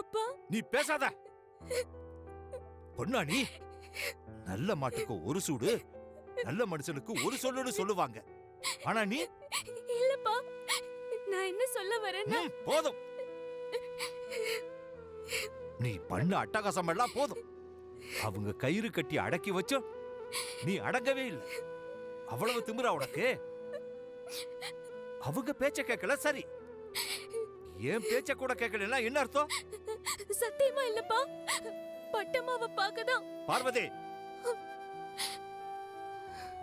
அப்பா நீ பேசாத. பொண்ணா நீ? நல்ல மாட்டுக்கு ஒரு சூடு, நல்ல மனுஷனுக்கு ஒரு சொல்லுன்னு சொல்லுவாங்க. ஆனா நீ இல்லப்பா, நான் என்ன சொல்ல வரேன்னா போதும். நீ பண்ண அட்டகாசம் எல்லாம் போதும். அவங்க கயிறு கட்டி அடக்கி வச்சோம், நீ அடங்கவே இல்லை. அவ்வளவு திமிரா உனக்கு? அவங்க பேச்ச கேட்கல சரி, ஏன் பேச்ச கூட கேட்கல என்ன அர்த்தம்? சத்தியமா இல்லப்பா, பட்டம்மாவை பார்க்கதான். பார்வதி,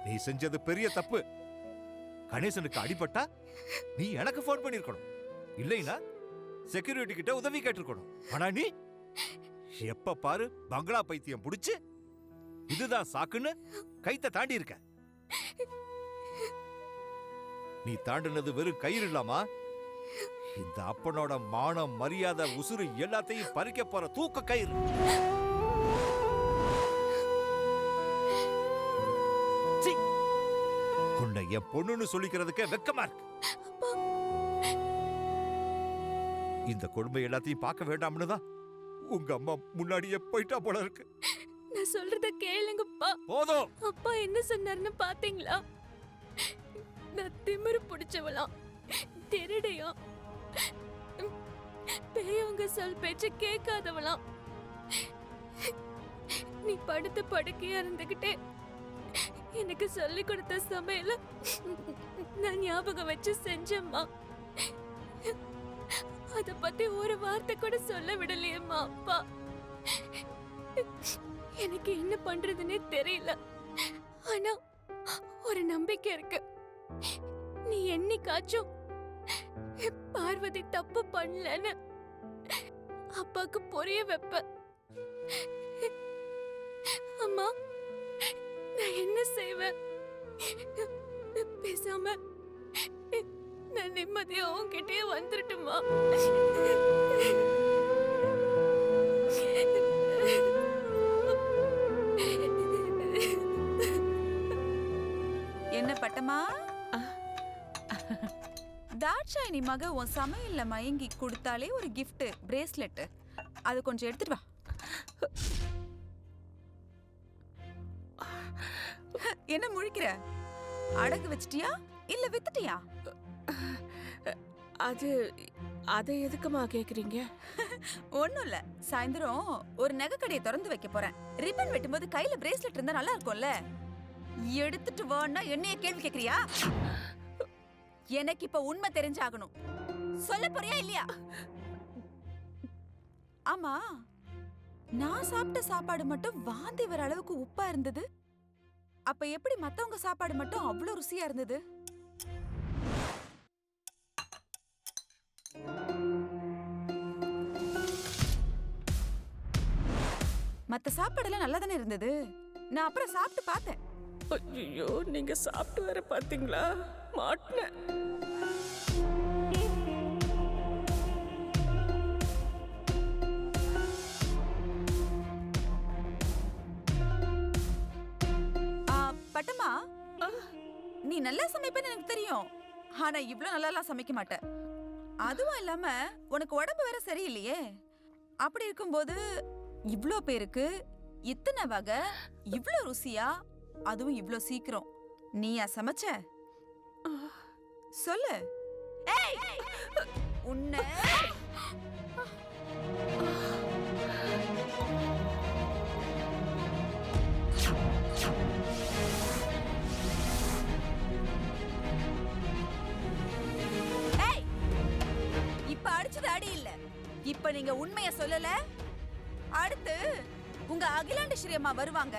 நீ செஞ்சது பெரிய தப்பு. கணேசனுக்கு அடிபட்டா நீ எனக்கு போன் பண்ணிருக்கணும், இல்லைன்னா செக்யூரிட்டி கிட்ட உதவி கேட்டிருக்கணும். ஆனா நீ எப்ப பாரு பங்களா பைத்தியம் புடிச்சு இதுதான் சாக்குன்னு கைத்த தாண்டி இருக்க. நீ தாண்டினது வெறும் கயிறு இல்லாமா, இந்த அப்பனோட மானம் மரியாதை உசுறு எல்லாத்தையும் பறிக்க போற தூக்க கயிறு. உன்னை என் பொண்ணுன்னு சொல்லிக்கிறதுக்கே வெக்கமா இருக்கு. இந்த கொடுமை எல்லாத்தையும் பார்க்க வேண்டாம்னு தான் உங்க அம்மா முன்னாடியே போயிட்டா போல இருக்கு. நான் சொல்றத கேளுங்கப்பா. போதும். அப்பா என்ன சொன்னாருன்னு பாத்தீங்களா? நான் திமிரு பிடிச்சவளாம், திருடையா, பெரியவங்க சொல் பேச்ச கேட்காதவளாம். நீ படுத்து படுக்கையா இருந்துகிட்டே எனக்கு சொல்லி கொடுத்த சமையல நான் ஞாபகம் வச்சு செஞ்சேம்மா. அத பத்தி ஒரு வார்த்தை கூட சொல்ல விடலையேம்மா அப்பா. எனக்கு என்ன பண்றதுன்னே தெரியல. ஆனா ஒரு நம்பிக்கை இருக்கு, நீ என்னைக்காச்சும் பார்வதி தப்பு பண்ணலன்னு அப்பாக்கு புரிய வைப்ப. அம்மா, நான் என்ன செய்வேன்? பேசாம நான் நிம்மதியா உன்கிட்டயே வந்துட்டுமா? என்ன பட்டமா? தாட்சாயினி மக உன் சமையல்ல மயங்கி கொடுத்தாலே ஒரு கிஃப்ட் பிரேஸ்லெட், அது கொஞ்சம் எடுத்துட்டு வா. என்ன முழிக்கிற? அடகு வச்சிட்டியா இல்ல வித்துட்டியா? அதை எதுக்குமா கேக்குறீங்க? ஒண்ணும் இல்ல, சாயந்தரம் ஒரு நகை கடையை திறந்து வைக்க போறேன். ரிப்பன் வெட்டும்போது கையில பிரேஸ்லெட் இருந்தா நல்லா இருக்கும்ல. எடுத்துட்டு வான்னா என்னைய கேள்வி கேக்குறியா? எனக்கு இப்ப உண்மை தெரிஞ்சாகணும். சொல்ல போறியா இல்லையா? ஆமா, நான் சாப்பிட்ட சாப்பாடு மட்டும் வாந்தி வர அளவுக்கு உப்பா இருந்தது, அப்ப எப்படி மத்தவங்க சாப்பாடு மட்டும் அவ்வளவு ருசியா இருந்தது? மத்த சாப்பாடெல்லாம் நல்லா தானே இருந்தது. நான் அப்புறம் சாப்பிட்டு பார்த்தேன். ஐயோ, நீங்க சாப்பிட்டு வர பாத்தீங்களா? மாட்டேன். பட்டமா, நீ நல்லா சமைப்பேன்னு எனக்கு தெரியும். ஆனா இவ்ளோ நல்லா சமைக்க மாட்டேன். அதுவும் இல்லாம உனக்கு உடம்பு வேற சரியில்லையே. அப்படி இருக்கும்போது இவ்ளோ பேருக்கு இத்தனை வகை, இவ்ளோ ருசியா, அதுவும் இவ்ளோ சீக்கிரம் நீயா சமைச்ச? சொல்லு. உன்னை இப்ப அடிச்சது அடி இல்ல. இப்ப நீங்க உண்மைய சொல்லல, அடுத்து உங்க அகிலாண்டேஸ்வரி அம்மா வருவாங்க,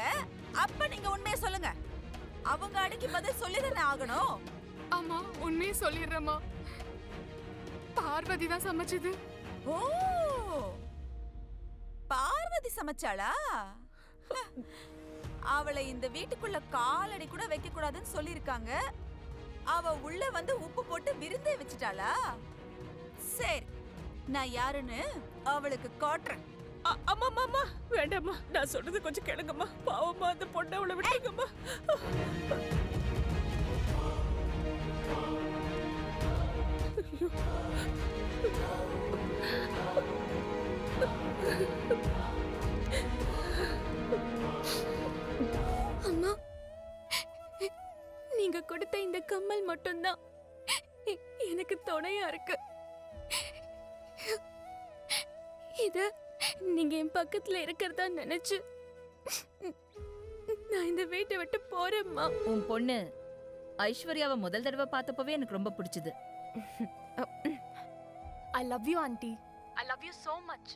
அப்ப நீங்க உண்மைய சொல்லுங்க. அவங்க அடிக்கு பதில் சொல்லிதானே ஆகணும். ஆமா, உண்மையை சொல்லிடுறேம்மா. பார்வதி தான் சமைச்சது. ஓ, பார்வதி சமைச்சாளா? அவளை இந்த வீட்டுக்குள்ள காலடி கூட வைக்க கூடாதுன்னு சொல்லிருக்காங்க. அவ உள்ள வந்து உப்பு போட்டு விருந்தே வச்சுட்டாளா? சரி, நான் யாருன்னு அவளுக்கு காட்டுறேன். அம்மா மாமா, வேண்டாம்மா, நான் சொல்றது கொஞ்சம் கேளுங்கம்மா. பாவம்மா, அந்த பொண்ணை அவளை விட்டுங்கம்மா. ஐயோ. கம்மல் மட்டும்தான் எனக்கு துணையா இருக்கு. இத நீங்க என் பக்கத்துல இருக்கிறதா நினைச்சு நான் இந்த வீட்டை விட்டு போறேம்மா. உன் பொண்ணு ஐஸ்வர்யாவை முதல் தடவை பார்த்தப்பவே எனக்கு ரொம்ப பிடிச்சது. I love you aunty. I love you so much.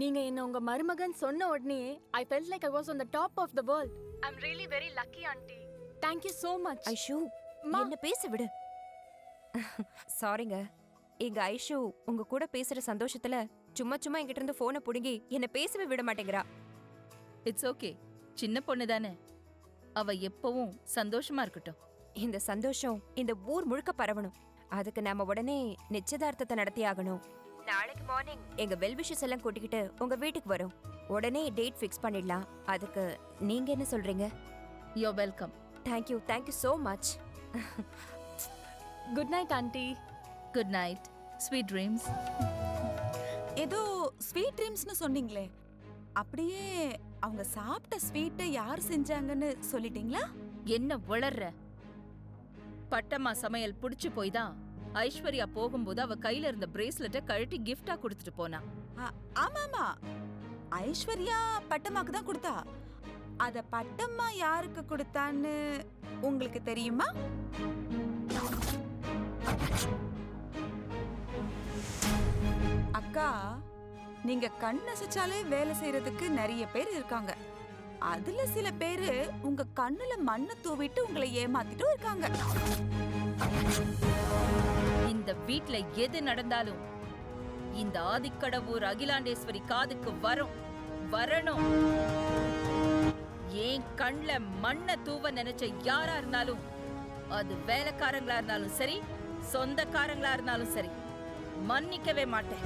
நீங்க என்ன உங்க மருமகன் சொன்ன உடனே I felt like I was on the top of the world. I'm really very lucky auntie. Thank you so much. Aishu என்ன பேச விடு. சாரிங்க, எங்க ஐஷு உங்க கூட பேசுற சந்தோஷத்துல சும்மா சும்மா என்கிட்ட இருந்து போனை புடுங்கி என்ன பேசவே விட மாட்டேங்கிறா. இட்ஸ் ஓகே, சின்ன பொண்ணு தானே, அவ எப்பவும் சந்தோஷமா இருக்கட்டும். இந்த சந்தோஷம் இந்த ஊர் முழுக்க பரவணும். அதுக்கு நாம உடனே நிச்சயதார்த்தத்தை நடத்தி ஆகணும். நாளைக்கு மார்னிங் எங்க வெல்விஷஸ் எல்லாம் கூட்டிக்கிட்டு உங்க வீட்டுக்கு வரோம். உடனே டேட் ஃபிக்ஸ் பண்ணிடலாம். அதுக்கு நீங்க என்ன சொல்றீங்க? You welcome. Thank you so much. Good night auntie. Good night, sweet dreams. ஏதோ ஸ்வீட் ட்ரீம்ஸ்னு சொன்னீங்களே, அப்படியே அவங்க சாப்பிட்ட ஸ்வீட்டை யார் செஞ்சாங்கன்னு சொல்லிட்டீங்களா? என்ன வளர்ற? பட்டம்மா சமையல் புடிச்சு போய் தான் ஐஸ்வர்யா போகும்போது அவ கையில இருந்த பிரேஸ்லெட்டை கழட்டி கிஃப்டா கொடுத்துட்டு போனா. ஆமாமா, ஐஸ்வர்யா பட்டம்மாக்கு தான் கொடுத்தா. அத பட்டம்மா யாருக்கு கொடுத்தான்னு உங்களுக்கு தெரியுமா? அக்கா, நீங்க கண் அசைச்சாலே வேலை செய்யறதுக்கு நிறைய பேர் இருக்காங்க. அதுல சில பேரு உங்க கண்ணுல மண்ணை தூவிட்டு உங்களை ஏமாத்திட்டும் இருக்காங்க. இந்த வீட்ல எது நடந்தாலும் இந்த ஆதிக்கடவூர் அகிலாண்டேஸ்வரி காதுக்கு வரணும். ஏன் கண்ல மண்ணை தூவ நினைச்ச யாரா இருந்தாலும், அது வேலைக்காரங்களா இருந்தாலும் சரி, சொந்தக்காரங்களா இருந்தாலும் சரி, மன்னிக்கவே மாட்டேன்.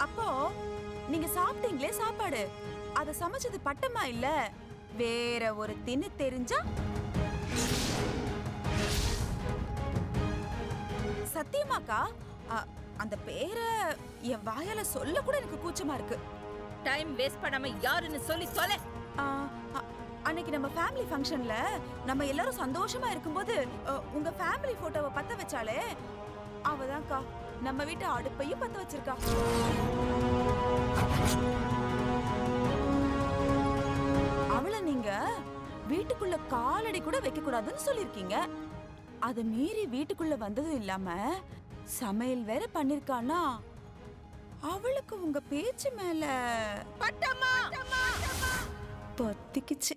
அப்போ நீங்க சாப்பிட்டீங்களே சாப்பாடு, அத சமைச்சது பட்டம்மா இல்ல வேற ஒரு தின்னு தெரிஞ்சா? சத்தியமாக்கா, அந்த பேரை என் வாயால சொல்ல கூட எனக்கு கூச்சமா இருக்கு. டைம் வேஸ்ட் பண்ணாம யாருன்னு சொல்லி தொலை. அன்னைக்கு நம்ம ஃபேமிலி ஃபங்க்ஷன்ல நம்ம எல்லாரும் சந்தோஷமா இருக்கும்போது உங்க ஃபேமிலி போட்டோவை பத்த வச்சாலே அவதான்க்கா நம்ம வீட்டு அடுப்பையும் பத்த வச்சிருக்கா. அவளை நீங்க வீட்டுக்குள்ள காலடி கூட வைக்க கூடாதுன்னு சொல்லிருக்கீங்க. அத மீறி வீட்டுக்குள்ள வந்ததும் இல்லாம சமையல் வேற பண்ணிருக்கானா, அவளுக்கு உங்க பேச்சு மேல பட்டம்மா பத்திக்குச்சு.